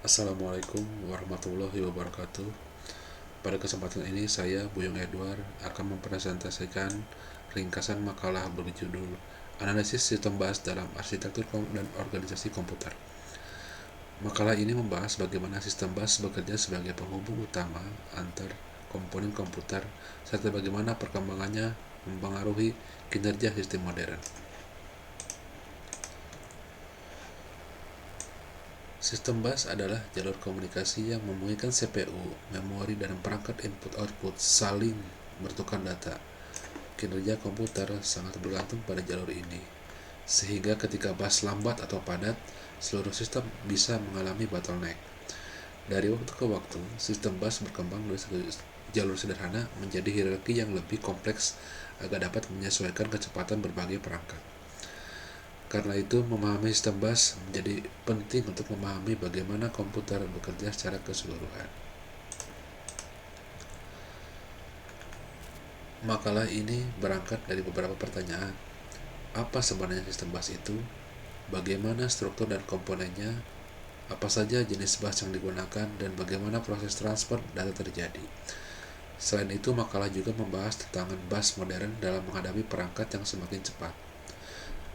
Assalamualaikum warahmatullahi wabarakatuh. Pada kesempatan ini saya, Buyung Edward, akan mempresentasikan ringkasan makalah berjudul Analisis Sistem Bus dalam Arsitektur dan Organisasi Komputer. Makalah ini membahas bagaimana sistem bus bekerja sebagai penghubung utama antar komponen komputer, serta bagaimana perkembangannya mempengaruhi kinerja sistem modern. Sistem bus adalah jalur komunikasi yang memungkinkan CPU, memori, dan perangkat input-output saling bertukar data. Kinerja komputer sangat bergantung pada jalur ini, sehingga ketika bus lambat atau padat, seluruh sistem bisa mengalami bottleneck. Dari waktu ke waktu, sistem bus berkembang dari satu jalur sederhana menjadi hierarki yang lebih kompleks agar dapat menyesuaikan kecepatan berbagai perangkat. Karena itu, memahami sistem bus menjadi penting untuk memahami bagaimana komputer bekerja secara keseluruhan. Makalah ini berangkat dari beberapa pertanyaan. Apa sebenarnya sistem bus itu? Bagaimana struktur dan komponennya? Apa saja jenis bus yang digunakan dan bagaimana proses transfer data terjadi? Selain itu, makalah juga membahas tantangan bus modern dalam menghadapi perangkat yang semakin cepat.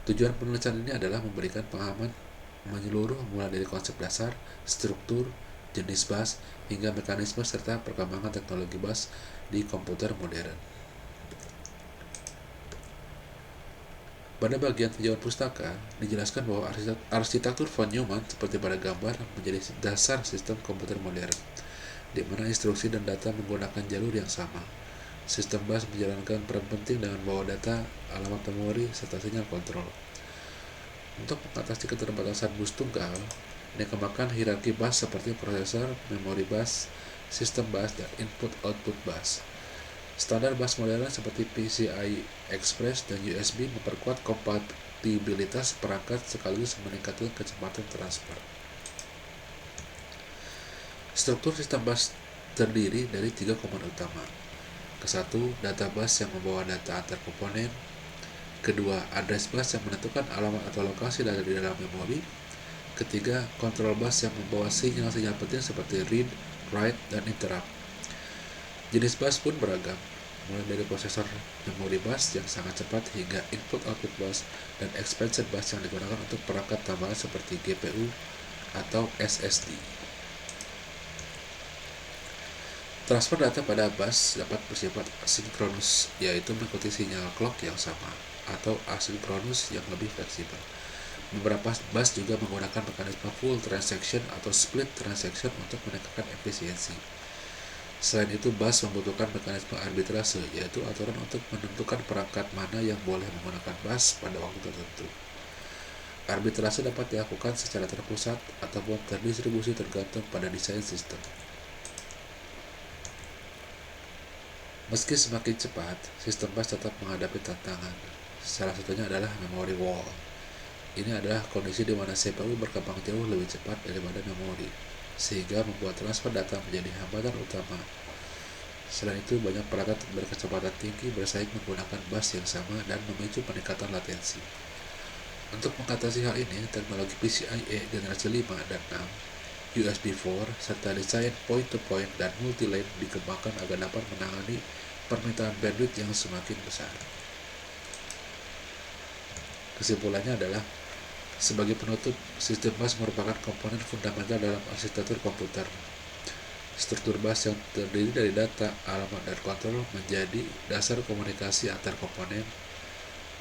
Tujuan penulisan ini adalah memberikan pemahaman menyeluruh mulai dari konsep dasar, struktur, jenis bus, hingga mekanisme serta perkembangan teknologi bus di komputer modern. Pada bagian tinjauan pustaka, dijelaskan bahwa arsitektur von Neumann seperti pada gambar menjadi dasar sistem komputer modern, di mana instruksi dan data menggunakan jalur yang sama. Sistem bus menjalankan peran penting dengan membawa data, alamat memori, serta sinyal kontrol. Untuk mengatasi keterbatasan bus tunggal, dikembangkan hierarki bus seperti prosesor, memori bus, sistem bus, dan input-output bus. Standar bus modern seperti PCI Express dan USB memperkuat kompatibilitas perangkat sekaligus meningkatkan kecepatan transfer. Struktur sistem bus terdiri dari 3 komponen utama. Kesatu, data bus yang membawa data antar komponen. Kedua, address bus yang menentukan alamat atau lokasi data di dalam memori. Ketiga, control bus yang membawa sinyal-sinyal penting seperti read, write, dan interrupt. Jenis bus pun beragam, mulai dari prosesor memori bus yang sangat cepat hingga input-output bus dan expansion bus yang digunakan untuk perangkat tambahan seperti GPU atau SSD. Transfer data pada bus dapat bersifat asinkronus, yaitu mengikuti sinyal clock yang sama, atau asinkronus yang lebih fleksibel. Beberapa bus juga menggunakan mekanisme full transaction atau split transaction untuk meningkatkan efisiensi. Selain itu, bus membutuhkan mekanisme arbitrase, yaitu aturan untuk menentukan perangkat mana yang boleh menggunakan bus pada waktu tertentu. Arbitrase dapat dilakukan secara terpusat ataupun terdistribusi tergantung pada desain sistem. Meski semakin cepat, sistem bus tetap menghadapi tantangan. Salah satunya adalah memory wall. Ini adalah kondisi di mana CPU berkembang jauh lebih cepat daripada memori, sehingga membuat transfer data menjadi hambatan utama. Selain itu, banyak perangkat berkecepatan tinggi bersaing menggunakan bus yang sama dan memicu peningkatan latensi. Untuk mengatasi hal ini, teknologi PCIe generasi 5 dan 6, USB 4, serta desain point-to-point dan multi-lane dikembangkan agar dapat menangani permintaan bandwidth yang semakin besar. Kesimpulannya adalah, sebagai penutup, sistem bus merupakan komponen fundamental dalam arsitektur komputer. Struktur bus yang terdiri dari data, alamat, dan kontrol menjadi dasar komunikasi antar komponen.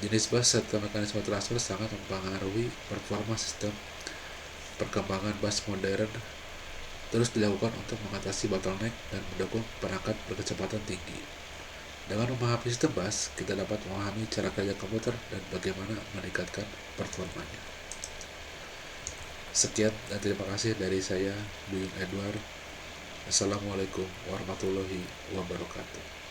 Jenis bus serta mekanisme transfer sangat mempengaruhi performa sistem. Perkembangan bus modern terus dilakukan untuk mengatasi bottleneck dan mendukung perangkat berkecepatan tinggi. Dengan memahami sistem bus, kita dapat memahami cara kerja komputer dan bagaimana meningkatkan performanya. Sekian dan terima kasih dari saya, Buyung Edward. Assalamualaikum warahmatullahi wabarakatuh.